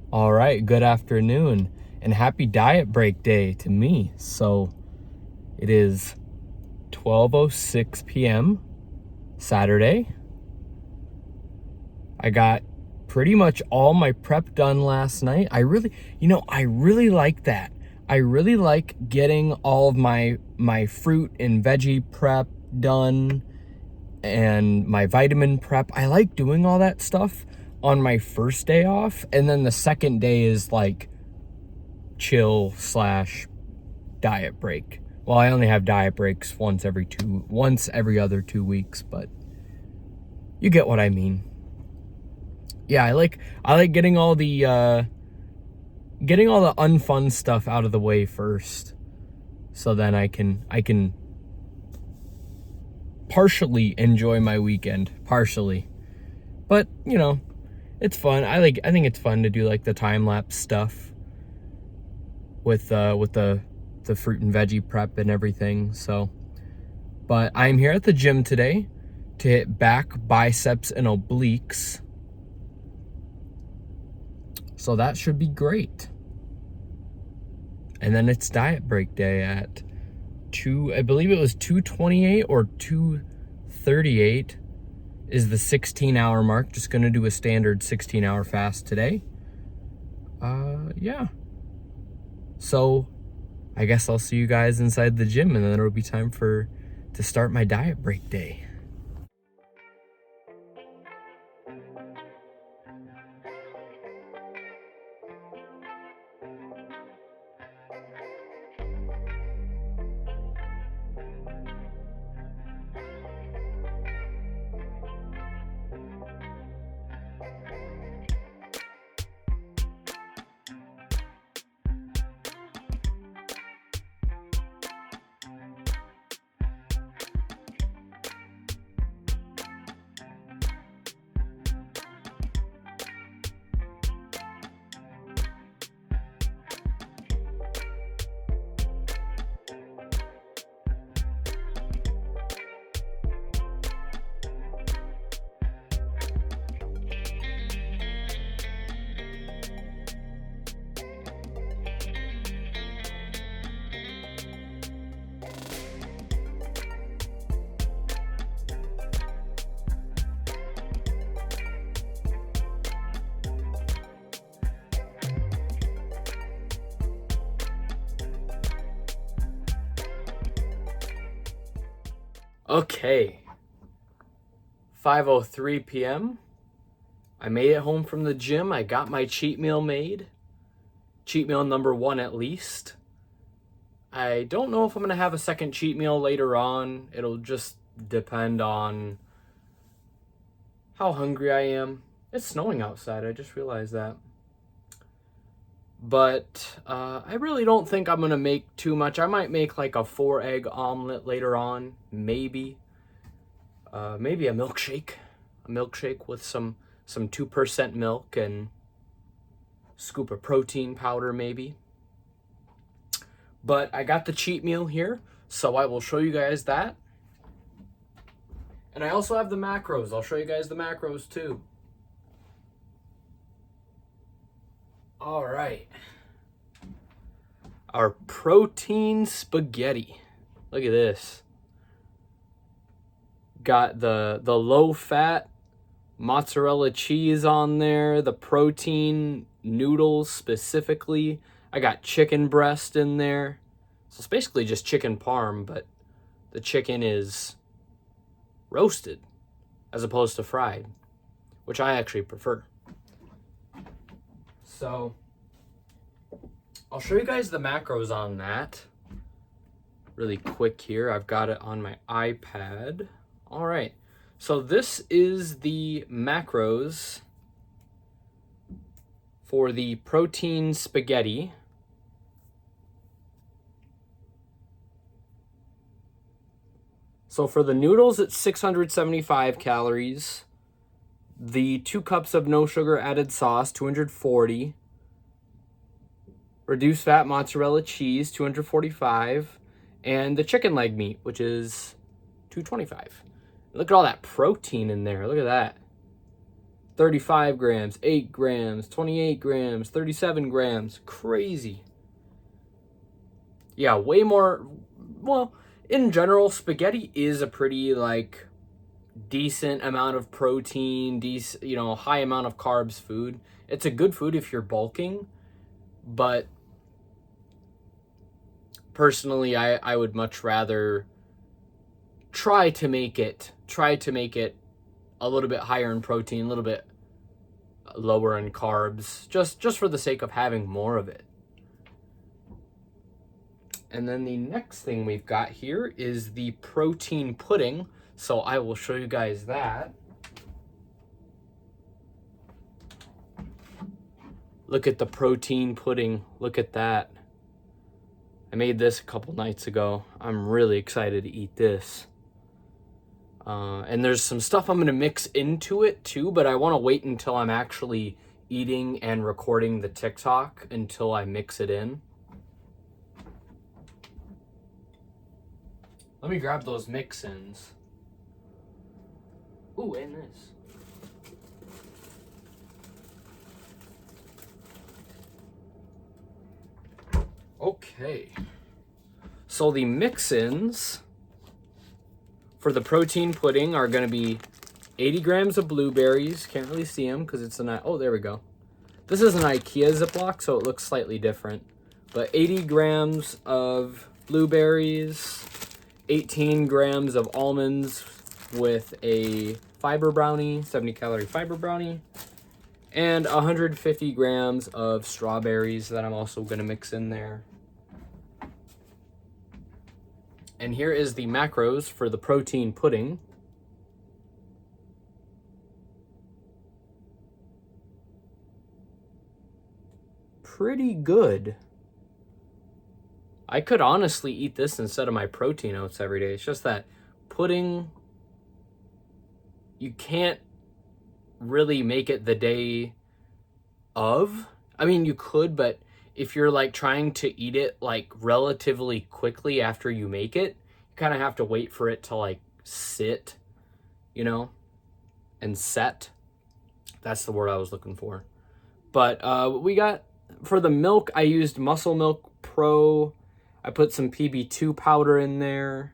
All right, good afternoon and happy diet break day to me. So it is 12:06 p.m. Saturday. I got pretty much all my prep done last night. I really like that. I really like getting all of my fruit and veggie prep done and my vitamin prep. I like doing all that stuff on my first day off, and then the second day is like chill / diet break. Well, I only have diet breaks once every other 2 weeks, but you get what I mean. Yeah, I like getting all the unfun stuff out of the way first, so then I can partially enjoy my weekend, partially. But, it's fun. I think it's fun to do like the time lapse stuff with the fruit and veggie prep and everything. So, but I'm here at the gym today to hit back, biceps, and obliques. So that should be great. And then it's diet break day at I believe it was 2:28 or 2:38 is the 16-hour mark. Just gonna do a standard 16-hour fast today. Yeah. So I guess I'll see you guys inside the gym, and then it'll be time to start my diet break day. Okay, 5:03 p.m. I made it home from the gym. I got my cheat meal made. Cheat meal number 1 at least. I don't know if I'm going to have a second cheat meal later on. It'll just depend on how hungry I am. It's snowing outside, I just realized that. But I really don't think I'm going to make too much. I might make like a 4-egg omelet later on, maybe. Maybe a milkshake. A milkshake with some 2% milk and scoop of protein powder maybe. But I got the cheat meal here, so I will show you guys that. And I also have the macros. I'll show you guys the macros too. All right. Our protein spaghetti. Look at this. Got the low fat mozzarella cheese on there, the protein noodles specifically. I got chicken breast in there. So it's basically just chicken parm, but the chicken is roasted as opposed to fried, which I actually prefer. So I'll show you guys the macros on that really quick here. I've got it on my iPad. All right, so this is the macros for the protein spaghetti. So for the noodles, it's 675 calories. The 2 cups of no sugar added sauce, 240. Reduced fat mozzarella cheese, 245. And the chicken leg meat, which is 225. Look at all that protein in there. Look at that. 35 grams, 8 grams, 28 grams, 37 grams. Crazy. Yeah, way more. Well, in general, spaghetti is a pretty, like, decent amount of protein, high amount of carbs food. It's a good food if you're bulking, but personally, I would much rather try to make it a little bit higher in protein, a little bit lower in carbs, just for the sake of having more of it. And then the next thing we've got here is the protein pudding. So I will show you guys that. Look at the protein pudding. Look at that. I made this a couple nights ago. I'm really excited to eat this. And there's some stuff I'm going to mix into it too, but I want to wait until I'm actually eating and recording the TikTok until I mix it in. Let me grab those mix-ins. Ooh, and this. Okay. So the mix-ins for the protein pudding are going to be 80 grams of blueberries. Can't really see them because it's an... Oh, there we go. This is an IKEA Ziploc, so it looks slightly different. But 80 grams of blueberries, 18 grams of almonds with a fiber brownie, 70-calorie fiber brownie, and 150 grams of strawberries that I'm also going to mix in there. And here is the macros for the protein pudding. Pretty good. I could honestly eat this instead of my protein oats every day. It's just that pudding, you can't really make it the day of. I mean, you could, but if you're like trying to eat it like relatively quickly after you make it, you kind of have to wait for it to like sit, and set. That's the word I was looking for. But we got, for the milk, I used Muscle Milk Pro. I put some PB2 powder in there.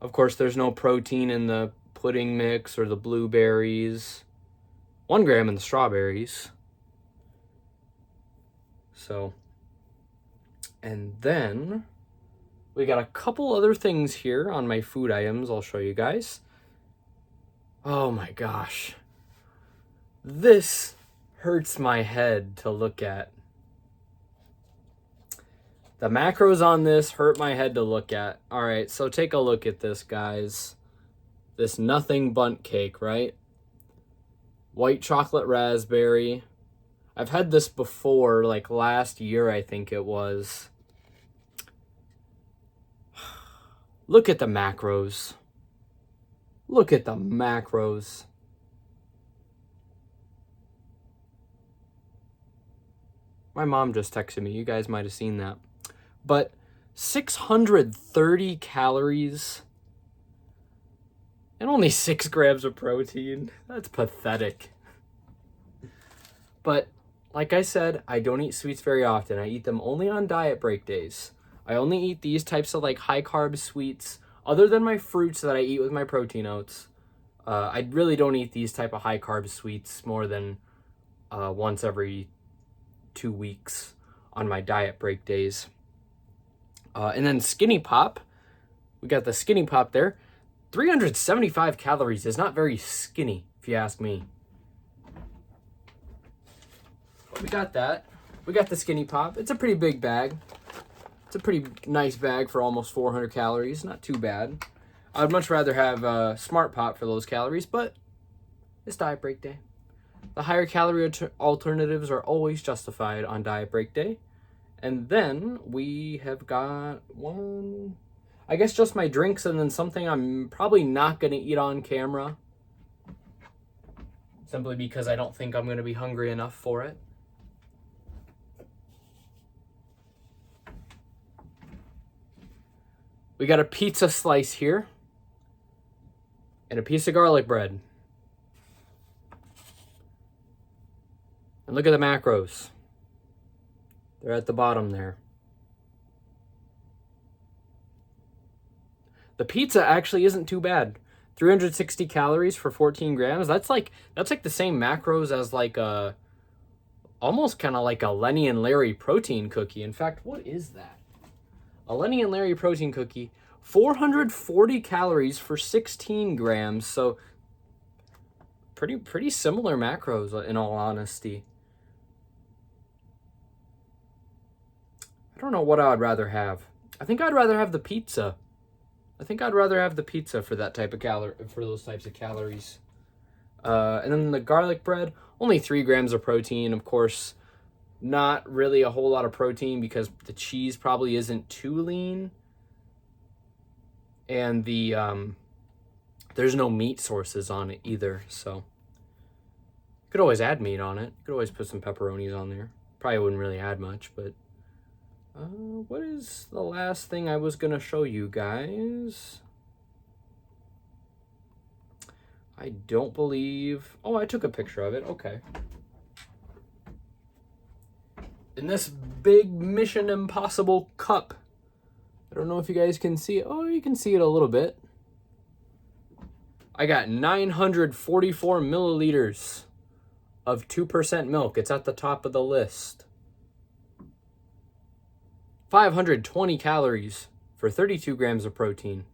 Of course, there's no protein in the pudding mix or the blueberries. 1 gram in the strawberries. So, and then we got a couple other things here on my food items I'll show you guys. Oh my gosh. This hurts my head to look at. The macros on this hurt my head to look at. All right, so take a look at this, guys. This nothing bundt cake, right? White chocolate raspberry. I've had this before, like last year, I think it was. Look at the macros. Look at the macros. My mom just texted me. You guys might have seen that. But 630 calories and only 6 grams of protein. That's pathetic. But like I said, I don't eat sweets very often. I eat them only on diet break days. I only eat these types of like high carb sweets, other than my fruits that I eat with my protein oats. I really don't eat these type of high carb sweets more than once every 2 weeks on my diet break days. And then Skinny Pop, we got the Skinny Pop there. 375 calories is not very skinny, if you ask me. We got that. We got the Skinny Pop. It's a pretty big bag. It's a pretty nice bag for almost 400 calories. Not too bad. I'd much rather have Smart Pop for those calories, but it's diet break day. The higher calorie alternatives are always justified on diet break day. And then we have got one, I guess just my drinks, and then something I'm probably not going to eat on camera. Simply because I don't think I'm going to be hungry enough for it. We got a pizza slice here and a piece of garlic bread. And look at the macros. They're at the bottom there. The pizza actually isn't too bad. 360 calories for 14 grams. That's like the same macros as like a almost kind of like a Lenny and Larry protein cookie. In fact, what is that? A Lenny and Larry protein cookie, 440 calories for 16 grams. So pretty similar macros in all honesty. I don't know what I would rather have. I think I'd rather have the pizza. I think I'd rather have the pizza for that type of for those types of calories. And then the garlic bread, only 3 grams of protein. Of course, not really a whole lot of protein because the cheese probably isn't too lean. And the there's no meat sources on it either, so you could always add meat on it. You could always put some pepperonis on there. Probably wouldn't really add much, but what is the last thing I was gonna show you guys? I don't believe... Oh, I took a picture of it. Okay. In this big Mission Impossible cup. I don't know if you guys can see it. Oh, you can see it a little bit. I got 944 milliliters of 2% milk. It's at the top of the list. 520 calories for 32 grams of protein.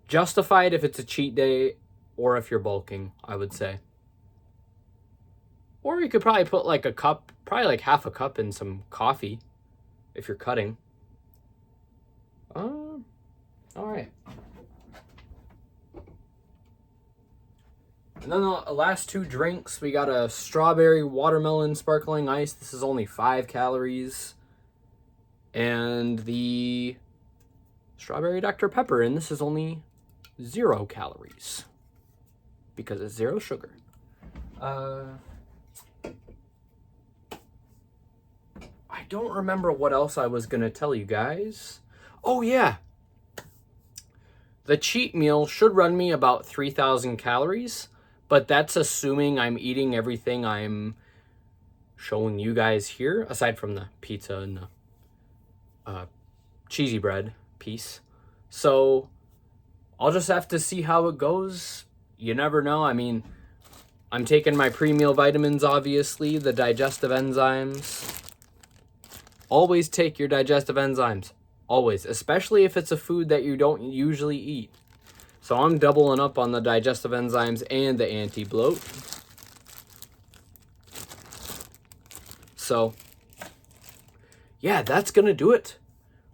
Justified if it's a cheat day or if you're bulking, I would say. Or you could probably put like a cup, probably like half a cup in some coffee if you're cutting. All right. And then the last two drinks, we got a strawberry watermelon sparkling ice. This is only 5 calories. And the strawberry Dr. Pepper, and this is only 0 calories because it's 0 sugar. I don't remember what else I was going to tell you guys. Oh, yeah. The cheat meal should run me about 3,000 calories, but that's assuming I'm eating everything I'm showing you guys here, aside from the pizza and the cheesy bread piece. So I'll just have to see how it goes. You never know. I mean, I'm taking my pre-meal vitamins, obviously, the digestive enzymes. Always take your digestive enzymes. Always. Especially if it's a food that you don't usually eat. So I'm doubling up on the digestive enzymes and the anti-bloat. So, yeah, that's going to do it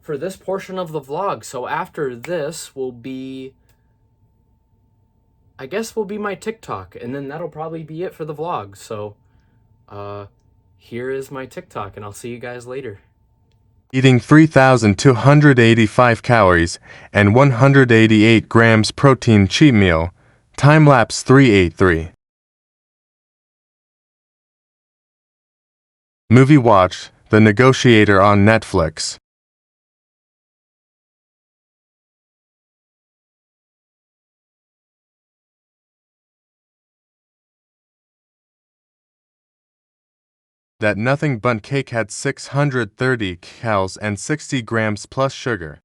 for this portion of the vlog. So after this will be, I guess, will be my TikTok. And then that'll probably be it for the vlog. So, here is my TikTok, and I'll see you guys later. Eating 3,285 calories and 188 grams protein cheat meal. Time-lapse 383. Movie watch, The Negotiator on Netflix. That nothing but cake had 630 calories and 60 grams plus sugar.